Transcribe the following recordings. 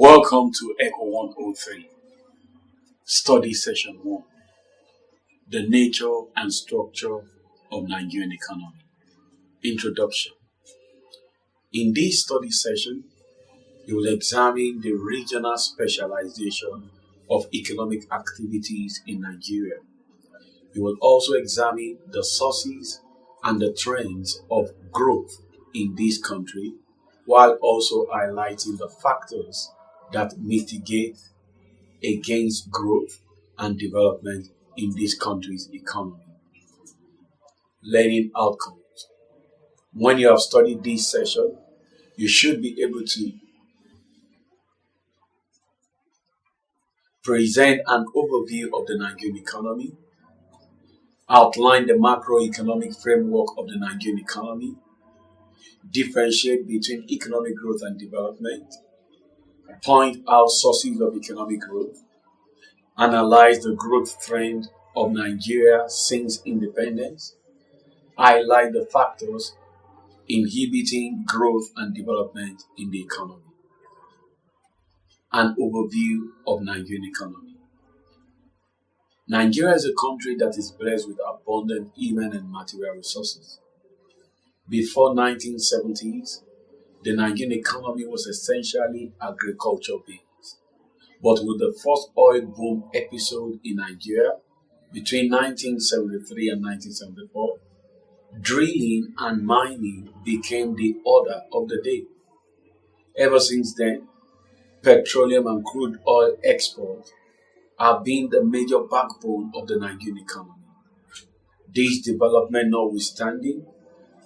Welcome to Echo 103, Study Session 1, The Nature and Structure of Nigerian Economy. Introduction. In this study session, you will examine the regional specialization of economic activities in Nigeria. You will also examine the sources and the trends of growth in this country, while also highlighting the factors that mitigate against growth and development in this country's economy. Learning outcomes. When you have studied this session, you should be able to present an overview of the Nigerian economy, outline the macroeconomic framework of the Nigerian economy, differentiate between economic growth and development, point out sources of economic growth, analyze the growth trend of Nigeria since independence, highlight the factors inhibiting growth and development in the economy. An overview of Nigerian economy. Nigeria is a country that is blessed with abundant human and material resources. Before 1970s, the Nigerian economy was essentially agriculture-based. But with the first oil boom episode in Nigeria between 1973 and 1974, drilling and mining became the order of the day. Ever since then, petroleum and crude oil exports have been the major backbone of the Nigerian economy. This development notwithstanding,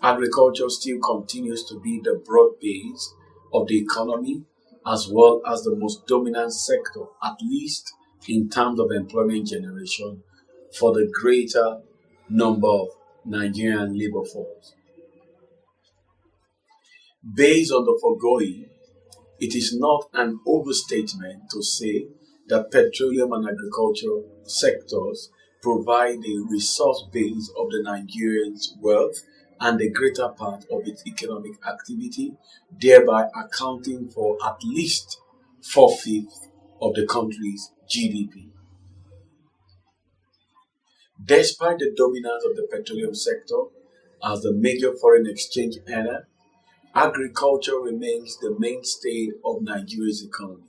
agriculture still continues to be the broad base of the economy as well as the most dominant sector, at least in terms of employment generation for the greater number of Nigerian labor force. Based on the foregoing, it is not an overstatement to say that petroleum and agriculture sectors provide the resource base of the Nigerians' wealth and the greater part of its economic activity, thereby accounting for at least 4/5 of the country's GDP. Despite the dominance of the petroleum sector as the major foreign exchange earner, agriculture remains the mainstay of Nigeria's economy.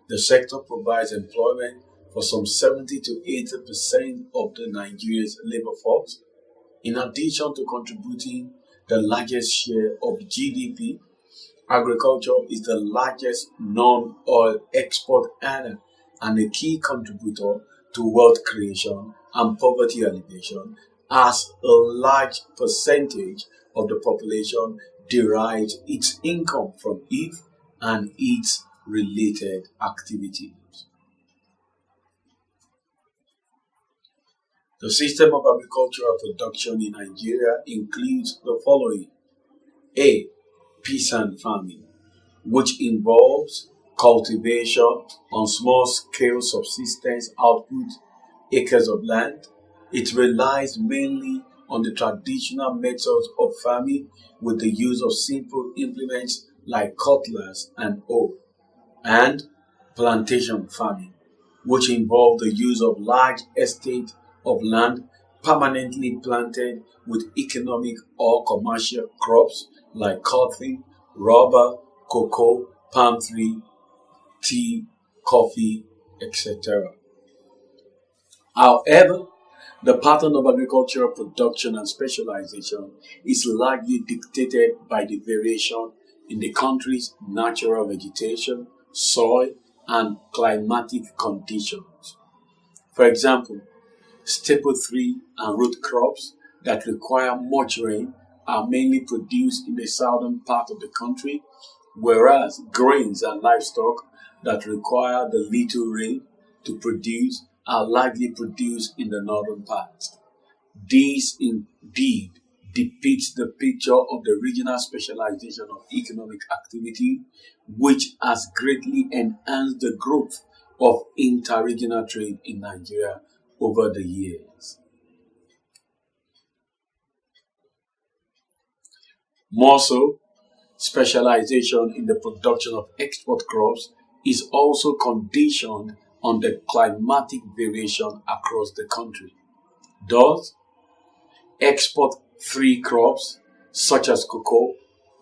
The sector provides employment for some 70 to 80% of the Nigeria's labor force. In addition to contributing the largest share of GDP, agriculture is the largest non-oil export earner and a key contributor to wealth creation and poverty alleviation, as a large percentage of the population derives its income from it and its related activities. The system of agricultural production in Nigeria includes the following. A. Peasant farming, which involves cultivation on small-scale subsistence output acres of land. It relies mainly on the traditional methods of farming with the use of simple implements like cutlass and hoe. And plantation farming, which involves the use of large estates of land permanently planted with economic or commercial crops like cotton, rubber, cocoa, palm tree, tea, coffee, etc. However, the pattern of agricultural production and specialization is largely dictated by the variation in the country's natural vegetation, soil, and climatic conditions. For example, staple tree and root crops that require much rain are mainly produced in the southern part of the country, whereas grains and livestock that require the little rain to produce are largely produced in the northern part. This indeed depicts the picture of the regional specialization of economic activity, which has greatly enhanced the growth of inter-regional trade in Nigeria over the years. More so, specialization in the production of export crops is also conditioned on the climatic variation across the country. Thus, export three crops such as cocoa,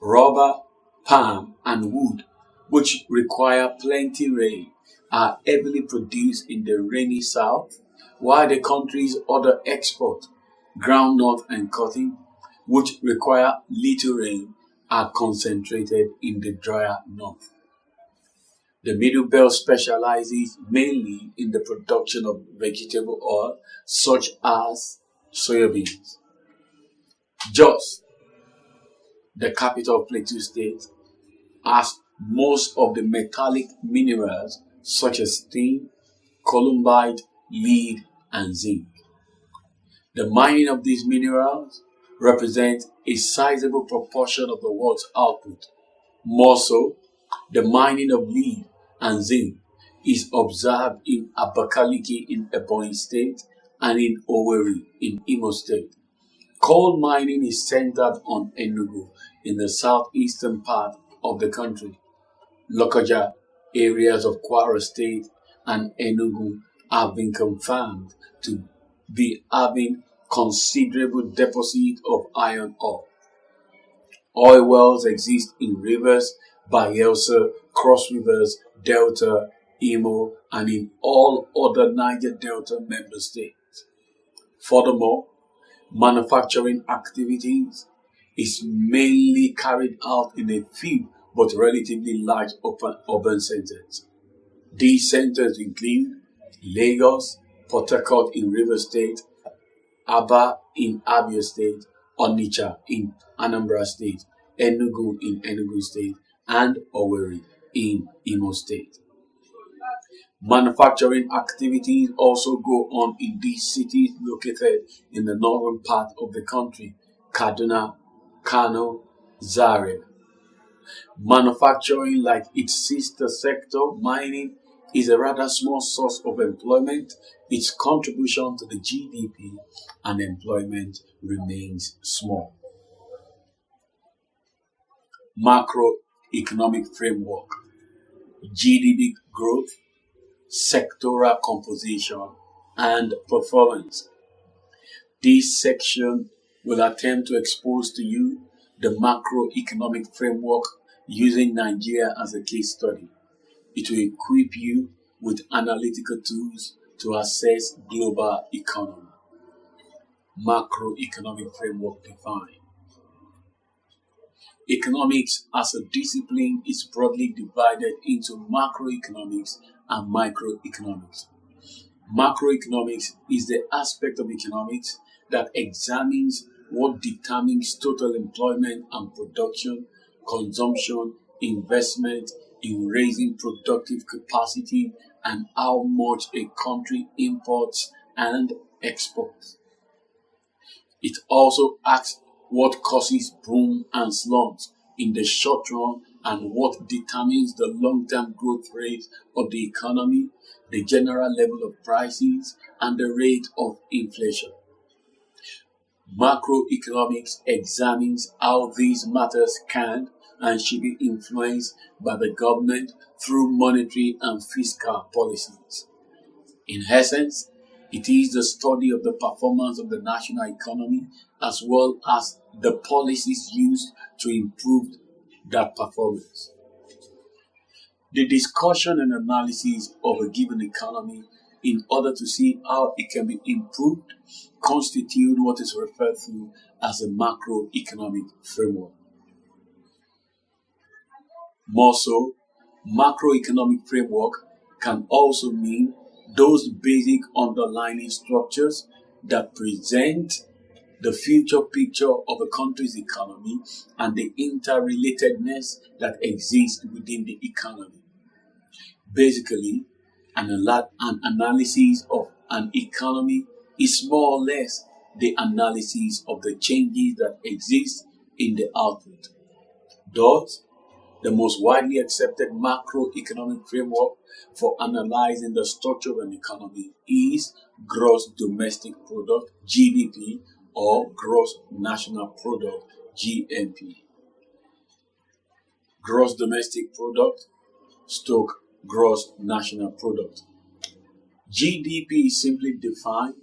rubber, palm, and wood, which require plenty rain, are heavily produced in the rainy south, while the country's other export, groundnut and cotton, which require little rain, are concentrated in the drier north. The Middle Belt specializes mainly in the production of vegetable oil such as soybeans. Jos, the capital of Plateau State, has most of the metallic minerals such as tin, columbite, lead, and zinc. The mining of these minerals represents a sizable proportion of the world's output. More so, the mining of lead and zinc is observed in Abakaliki in Ebonyi State and in Owerri in Imo State. Coal mining is centered on Enugu in the southeastern part of the country. Lokoja areas of Kwara State and Enugu have been confirmed to be having considerable deposit of iron ore. Oil wells exist in rivers, Bayelsa, Cross Rivers, Delta, Imo, and in all other Niger Delta member states. Furthermore, manufacturing activities is mainly carried out in a few but relatively large urban centers. These centers include Lagos, Port Harcourt in Rivers State, Aba in Abia State, Onitsha in Anambra State, Enugu in Enugu State, and Owerri in Imo State. Manufacturing activities also go on in these cities located in the northern part of the country: Kaduna, Kano, Zaria. Manufacturing, like its sister sector, mining, is a rather small source of employment. Its contribution to the GDP and employment remains small. Macroeconomic framework: GDP growth, sectoral composition, and performance. This section will attempt to expose to you the macroeconomic framework using Nigeria as a case study. It will equip you with analytical tools to assess global economy. Macroeconomic framework defined. Economics as a discipline is broadly divided into macroeconomics and microeconomics. Macroeconomics is the aspect of economics that examines what determines total employment and production, consumption, investment in raising productive capacity, and how much a country imports and exports. It also asks what causes boom and slumps in the short run and what determines the long-term growth rate of the economy, the general level of prices, and the rate of inflation. Macroeconomics examines how these matters can and should be influenced by the government through monetary and fiscal policies. In essence, it is the study of the performance of the national economy as well as the policies used to improve that performance. The discussion and analysis of a given economy in order to see how it can be improved constitute what is referred to as a macroeconomic framework. More so, macroeconomic framework can also mean those basic underlying structures that present the future picture of a country's economy and the interrelatedness that exists within the economy. Basically, an analysis of an economy is more or less the analysis of the changes that exist in the output. Thus, the most widely accepted macroeconomic framework for analyzing the structure of an economy is Gross Domestic Product (GDP) or Gross National Product (GNP). Gross Domestic Product stroke gross national product. GDP is simply defined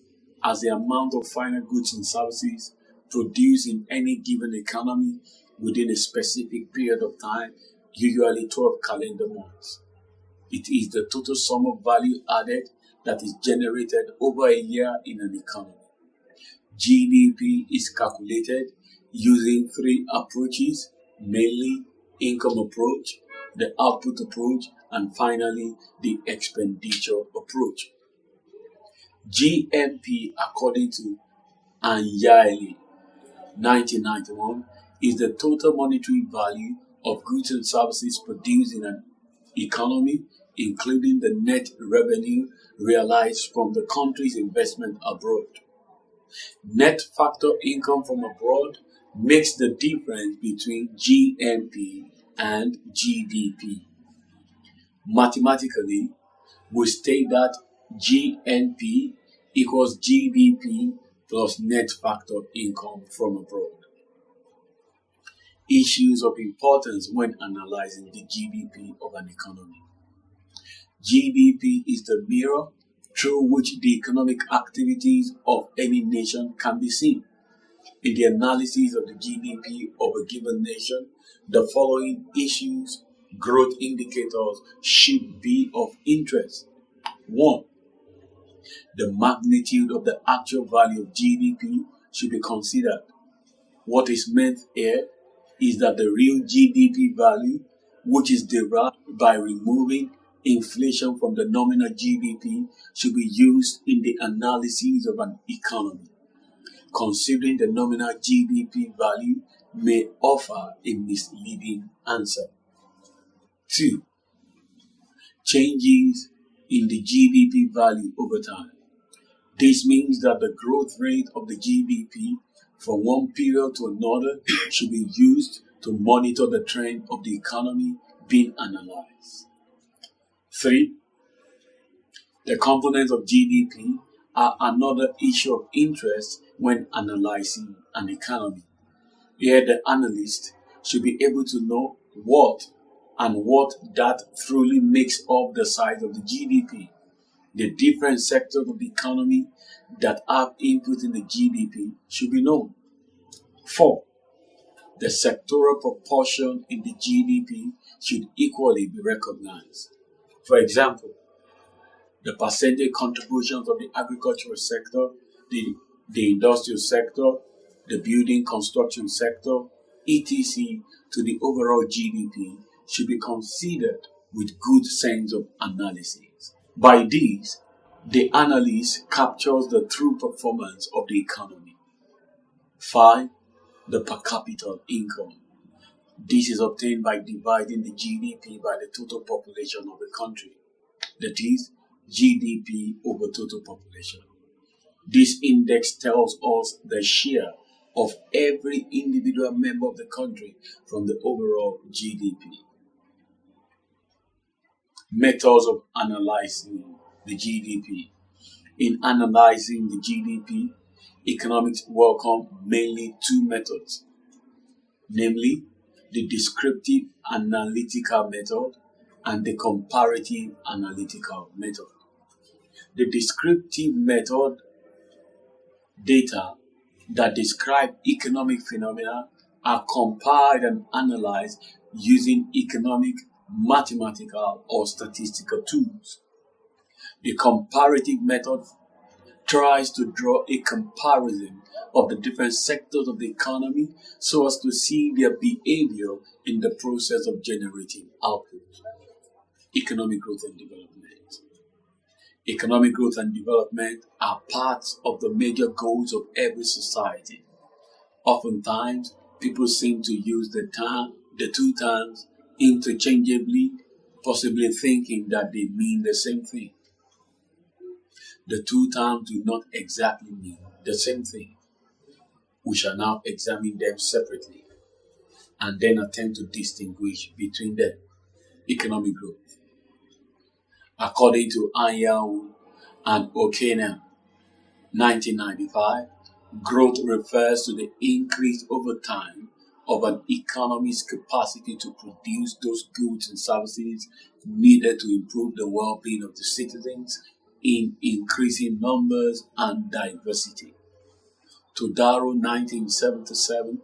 as the amount of final goods and services produced in any given economy within a specific period of time, usually 12 calendar months. It is the total sum of value added that is generated over a year in an economy. GDP is calculated using three approaches, mainly income approach, the output approach, and finally the expenditure approach. GMP, according to Uidlc 1991, is the total monetary value of goods and services produced in an economy, including the net revenue realized from the country's investment abroad. Net factor income from abroad makes the difference between GNP and GDP. Mathematically, we state that GNP equals GDP plus net factor income from abroad. Issues of importance when analyzing the GDP of an economy. GDP is the mirror through which the economic activities of any nation can be seen. In the analysis of the GDP of a given nation, the following issues, growth indicators should be of interest. 1. The magnitude of the actual value of GDP should be considered. What is meant here is that the real GDP value, which is derived by removing inflation from the nominal GDP, should be used in the analysis of an economy. Considering the nominal GDP value may offer a misleading answer. 2. Changes in the GDP value over time. This means that the growth rate of the GDP from one period to another should be used to monitor the trend of the economy being analyzed. 3. The components of GDP are another issue of interest when analyzing an economy. Here, the analyst should be able to know what that truly makes up the size of the GDP. The different sectors of the economy that have input in the GDP should be known. 4. The sectoral proportion in the GDP should equally be recognized. For example, the percentage contributions of the agricultural sector, the industrial sector, the building construction sector, etc. to the overall GDP should be considered with good sense of analysis. By this, the analyst captures the true performance of the economy. 5. The per capita income. This is obtained by dividing the GDP by the total population of the country. That is, GDP over total population. This index tells us the share of every individual member of the country from the overall GDP. Methods of analyzing the GDP. In analyzing the GDP, economics welcome mainly two methods, namely the descriptive analytical method and the comparative analytical method. The descriptive method, data that describe economic phenomena are compiled and analyzed using economic, mathematical, or statistical tools. The comparative method tries to draw a comparison of the different sectors of the economy so as to see their behavior in the process of generating output. Economic growth and development. Economic growth and development are parts of the major goals of every society. Oftentimes, people seem to use the two terms interchangeably, possibly thinking that they mean the same thing. The two terms do not exactly mean the same thing. We shall now examine them separately and then attempt to distinguish between them. Economic growth. According to Uidlc and Uidlc 1995, growth refers to the increase over time of an economy's capacity to produce those goods and services needed to improve the well-being of the citizens in increasing numbers and diversity. Todaro 1977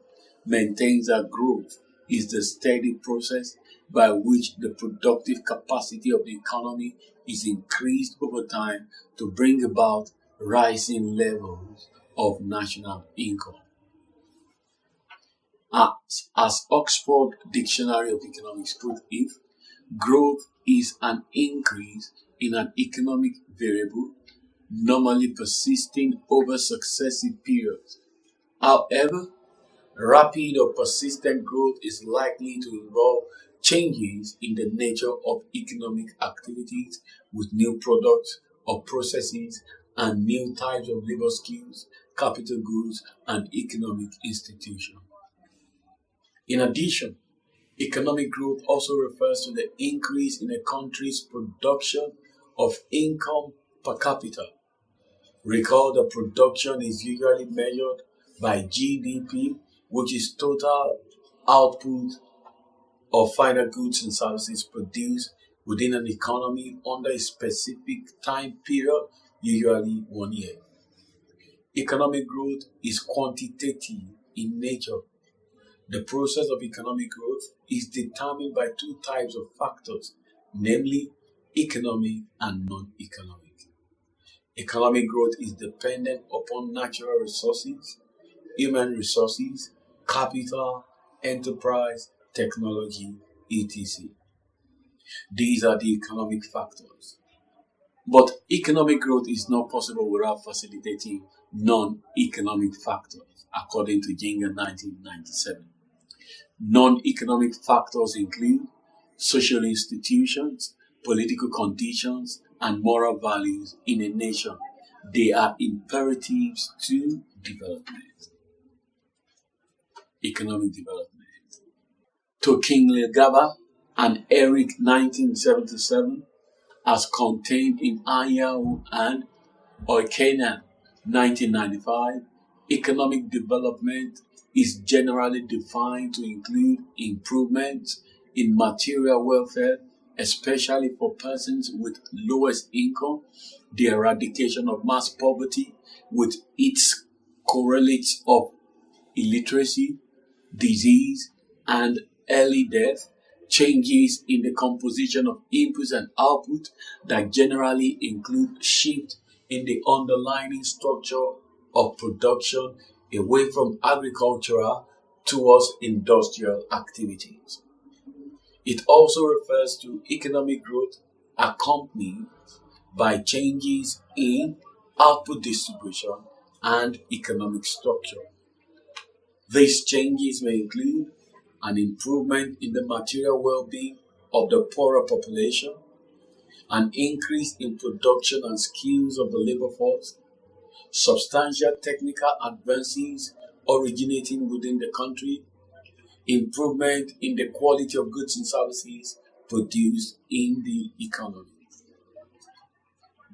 maintains that growth is the steady process by which the productive capacity of the economy is increased over time to bring about rising levels of national income. As Oxford Dictionary of Economics put it, growth is an increase in an economic variable, normally persisting over successive periods. However, rapid or persistent growth is likely to involve changes in the nature of economic activities with new products or processes and new types of labor skills, capital goods, and economic institutions. In addition, economic growth also refers to the increase in a country's production of income per capita. Recall that production is usually measured by GDP, which is total output of final goods and services produced within an economy under a specific time period, usually 1 year. Economic growth is quantitative in nature. The process of economic growth is determined by two types of factors, namely economic and non-economic. Economic growth is dependent upon natural resources, human resources, capital, enterprise, technology, etc. These are the economic factors. But economic growth is not possible without facilitating non-economic factors, according to Ginger 1997. Non-economic factors include social institutions, political conditions, and moral values in a nation. They are imperatives to development. Economic development. To King Gaba and Eric 1977, as contained in Ayahu and Oikena 1995, economic development is generally defined to include improvements in material welfare, especially for persons with lowest income, the eradication of mass poverty with its correlates of illiteracy, disease, and early death, changes in the composition of inputs and output that generally include shift in the underlying structure of production away from agricultural towards industrial activities. It also refers to economic growth accompanied by changes in output distribution and economic structure. These changes may include an improvement in the material well-being of the poorer population, an increase in production and skills of the labor force, substantial technical advances originating within the country, improvement in the quality of goods and services produced in the economy.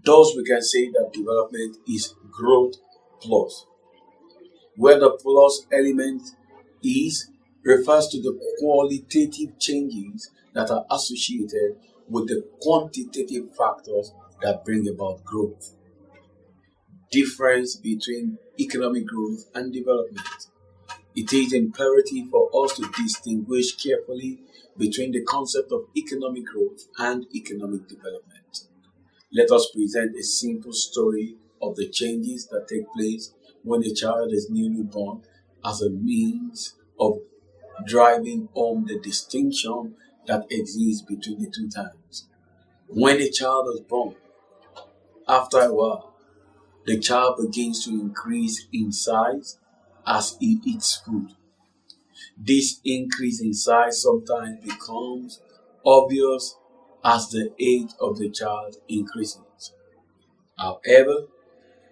Thus, we can say that development is growth plus, where the plus element is refers to the qualitative changes that are associated with the quantitative factors that bring about growth. Difference between economic growth and development. It is imperative for us to distinguish carefully between the concept of economic growth and economic development. Let us present a simple story of the changes that take place when a child is newly born as a means of driving home the distinction that exists between the two times. When a child is born, after a while, the child begins to increase in size as he eats food. This increase in size sometimes becomes obvious as the age of the child increases. However,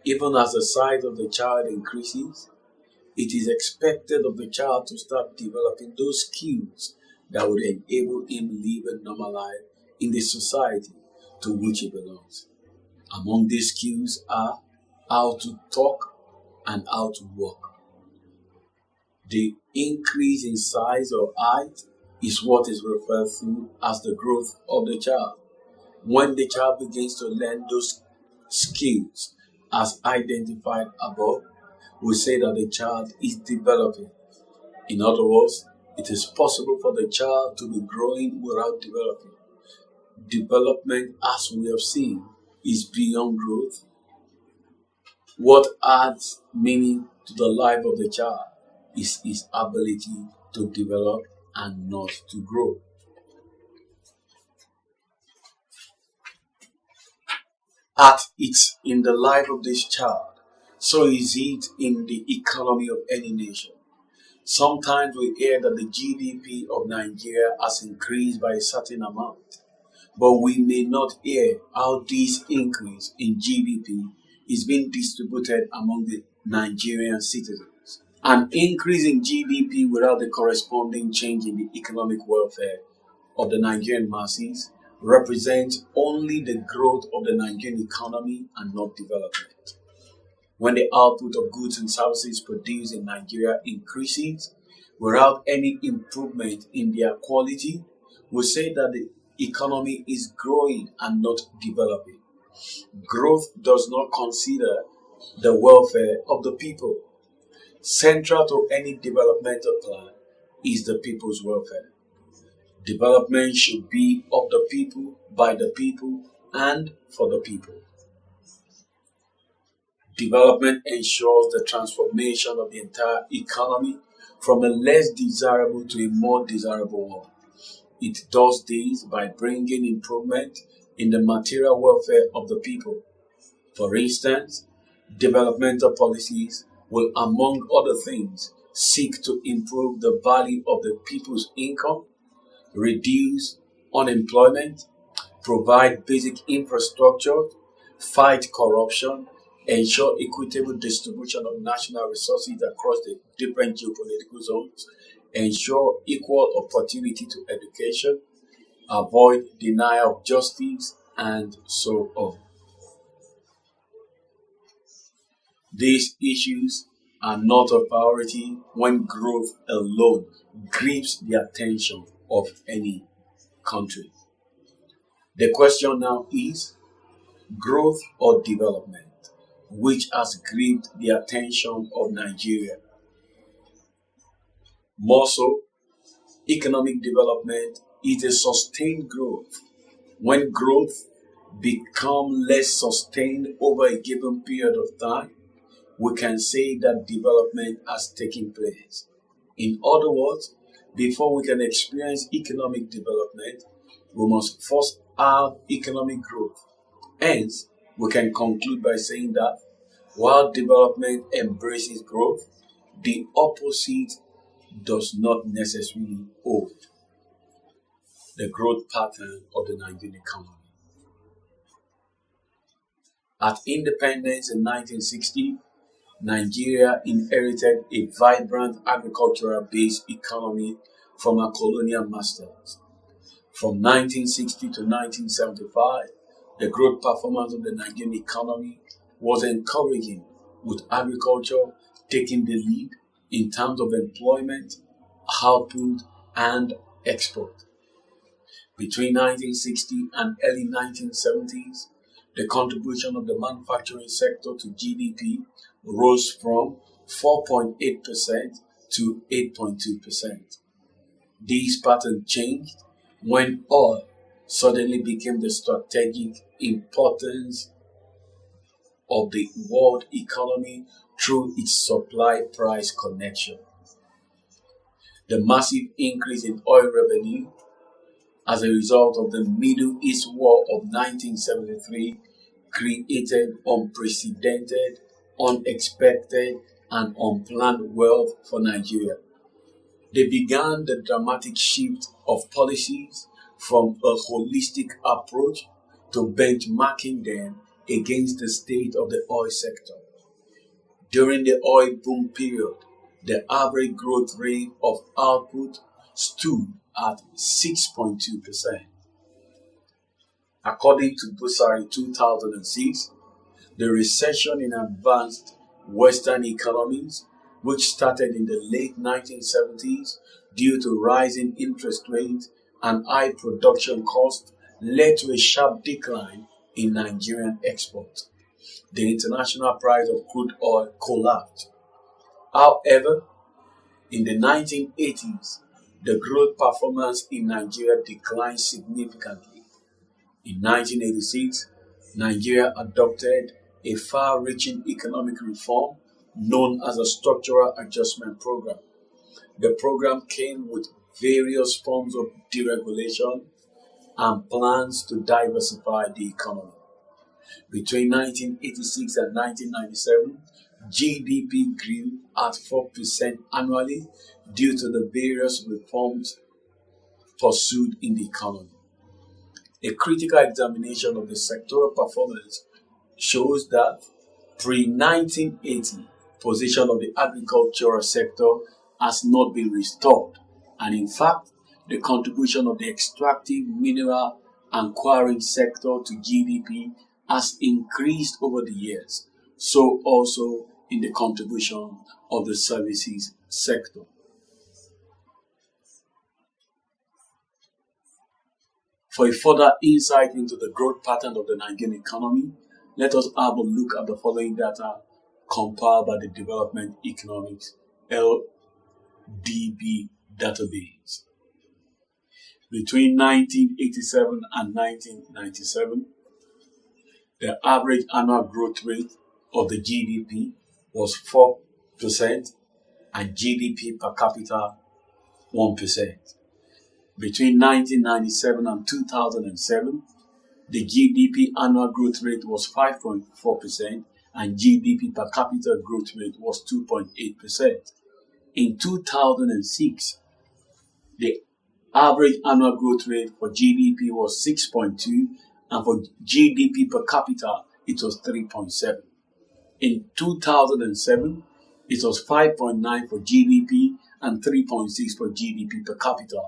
even as the size of the child increases, it is expected of the child to start developing those skills that would enable him live a normal life in the society to which he belongs. Among these skills are how to talk and how to walk. The increase in size or height is what is referred to as the growth of the child. When the child begins to learn those skills as identified above, we say that the child is developing. In other words, it is possible for the child to be growing without developing. Development, as we have seen, is beyond growth. What adds meaning to the life of the child is his ability to develop and not to grow. As it's in the life of this child, so is it in the economy of any nation. Sometimes we hear that the GDP of Nigeria has increased by a certain amount, but we may not hear how this increase in GDP is being distributed among the Nigerian citizens. An increase in GDP without the corresponding change in the economic welfare of the Nigerian masses represents only the growth of the Nigerian economy and not development. When the output of goods and services produced in Nigeria increases without any improvement in their quality, we say that the economy is growing and not developing. Growth does not consider the welfare of the people. Central to any developmental plan is the people's welfare. Development should be of the people, by the people, and for the people. Development ensures the transformation of the entire economy from a less desirable to a more desirable one. It does this by bringing improvement in the material welfare of the people. For instance, developmental policies will, among other things, seek to improve the value of the people's income, reduce unemployment, provide basic infrastructure, fight corruption, ensure equitable distribution of national resources across the different geopolitical zones, ensure equal opportunity to education, avoid denial of justice, and so on. These issues are not a priority when growth alone grips the attention of any country. The question now is growth or development, which has gripped the attention of Nigeria. More so, economic development is a sustained growth. When growth becomes less sustained over a given period of time, we can say that development has taken place. In other words, before we can experience economic development, we must first have economic growth. Hence, we can conclude by saying that while development embraces growth, the opposite does not necessarily hold. The growth pattern of the Nigerian economy. At independence in 1960, Nigeria inherited a vibrant agricultural-based economy from our colonial masters. From 1960 to 1975, the growth performance of the Nigerian economy was encouraging, with agriculture taking the lead in terms of employment, output, and export. Between 1960 and early 1970s, the contribution of the manufacturing sector to GDP rose from 4.8% to 8.2%. This pattern changed when oil suddenly became the strategic importance of the world economy through its supply-price connection. The massive increase in oil revenue as a result of the Middle East War of 1973 created unprecedented, unexpected, and unplanned wealth for Nigeria. They began the dramatic shift of policies from a holistic approach to benchmarking them against the state of the oil sector. During the oil boom period, the average growth rate of output stood at 6.2%. According to Bursary 2006, the recession in advanced Western economies which started in the late 1970s due to rising interest rates and high production costs, led to a sharp decline in Nigerian exports. The international price of crude oil collapsed. However, in the 1980s, the growth performance in Nigeria declined significantly. In 1986, Nigeria adopted a far-reaching economic reform known as a Structural Adjustment Program. The program came with various forms of deregulation and plans to diversify the economy. Between 1986 and 1997, GDP grew at 4% annually due to the various reforms pursued in the economy. A critical examination of the sectoral performance shows that pre-1980 position of the agricultural sector has not been restored, and in fact, the contribution of the extractive, mineral, and quarrying sector to GDP has increased over the years, so also in the contribution of the services sector. For a further insight into the growth pattern of the Nigerian economy, let us have a look at the following data compiled by the Development Economics LDB database. Between 1987 and 1997, the average annual growth rate of the GDP was 4% and GDP per capita 1%. Between 1997 and 2007, the GDP annual growth rate was 5.4% and GDP per capita growth rate was 2.8%. In 2006, the average annual growth rate for GDP was 6.2 and for GDP per capita it was 3.7. In 2007, it was 5.9 for GDP and 3.6 for GDP per capita.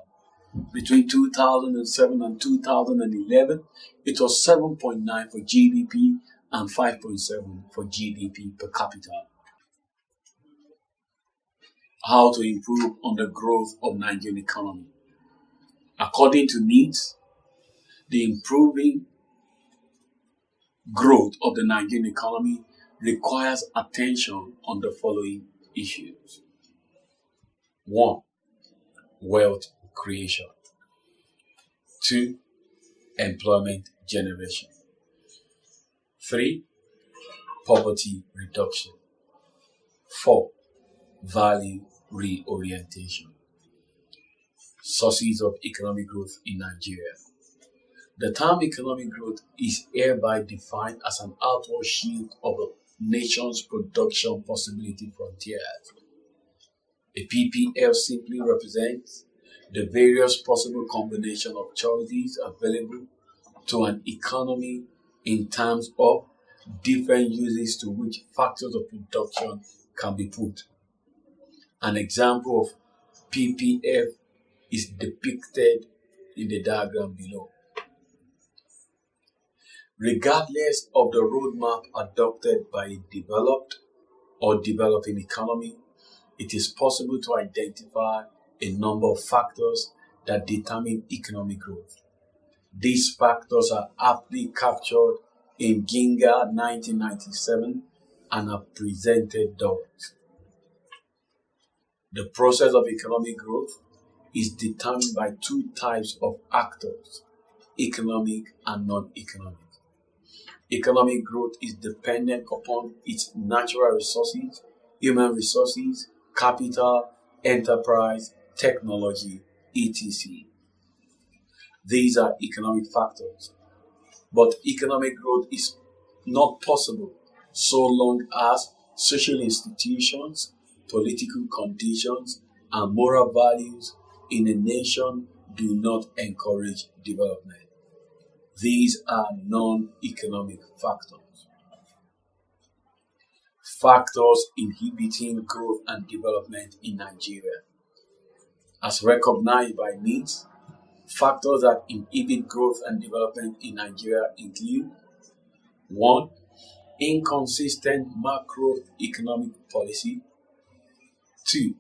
Between 2007 and 2011, it was 7.9 for GDP and 5.7 for GDP per capita. How to improve on the growth of Nigerian economy? According to needs, the improving growth of the Nigerian economy requires attention on the following issues. 1. Wealth creation. 2. Employment generation. 3. Poverty reduction. 4. Value reorientation. Sources of economic growth in Nigeria. The term economic growth is hereby defined as an outward shift of a nation's production possibility frontiers. A PPF simply represents the various possible combination of choices available to an economy in terms of different uses to which factors of production can be put. An example of PPF is depicted in the diagram below. Regardless of the roadmap adopted by a developed or developing economy, it is possible to identify a number of factors that determine economic growth. These factors are aptly captured in Ginga 1997 and are presented thus. The process of economic growth is determined by two types of actors, economic and non-economic. Economic growth is dependent upon its natural resources, human resources, capital, enterprise, technology, etc. These are economic factors. But economic growth is not possible so long as social institutions, political conditions, and moral values in a nation do not encourage development. These are non-economic factors. Factors inhibiting growth and development in Nigeria. As recognized by needs, factors that inhibit growth and development in Nigeria include 1. Inconsistent macroeconomic policy. 2.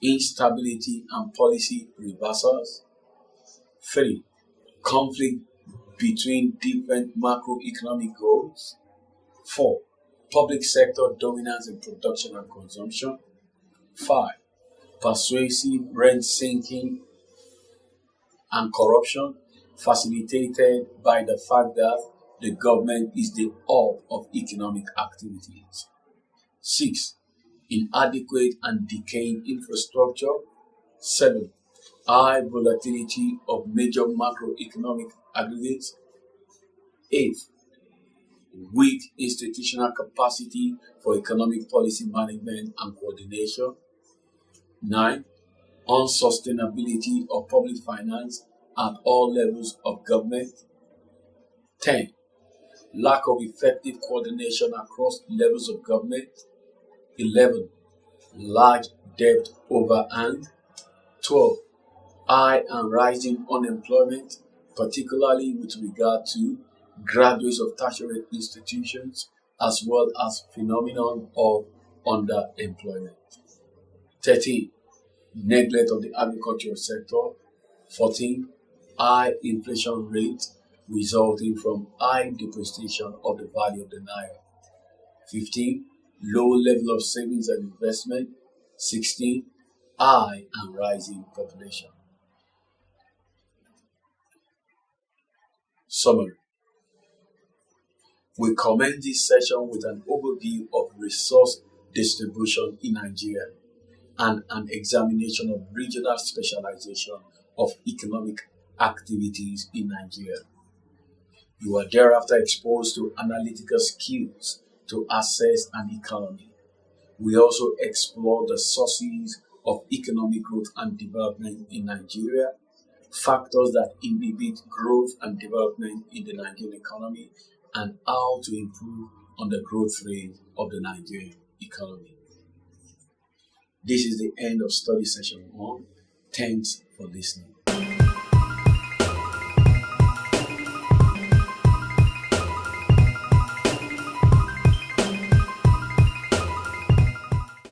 Instability and policy reversals. 3. Conflict between different macroeconomic goals. 4. Public sector dominance in production and consumption. 5. Persuasive rent sinking and corruption facilitated by the fact that the government is the hub of economic activities. 6. Inadequate and decaying infrastructure. 7. High volatility of major macroeconomic aggregates. 8. Weak institutional capacity for economic policy management and coordination. 9. Unsustainability of public finance at all levels of government. 10. Lack of effective coordination across levels of government. 11. Large debt overhang. 12. High and rising unemployment, particularly with regard to graduates of tertiary institutions, as well as phenomenon of underemployment. 13. Neglect of the agricultural sector. 14. High inflation rate resulting from high depreciation of the value of the naira. 15. Low level of savings and investment. 16. High and rising population. Summary. We commence this session with an overview of resource distribution in Nigeria and an examination of regional specialization of economic activities in Nigeria. You are thereafter exposed to analytical skills to assess an economy. We also explore the sources of economic growth and development in Nigeria, factors that inhibit growth and development in the Nigerian economy, and how to improve on the growth rate of the Nigerian economy. This is the end of study session 1. Thanks for listening.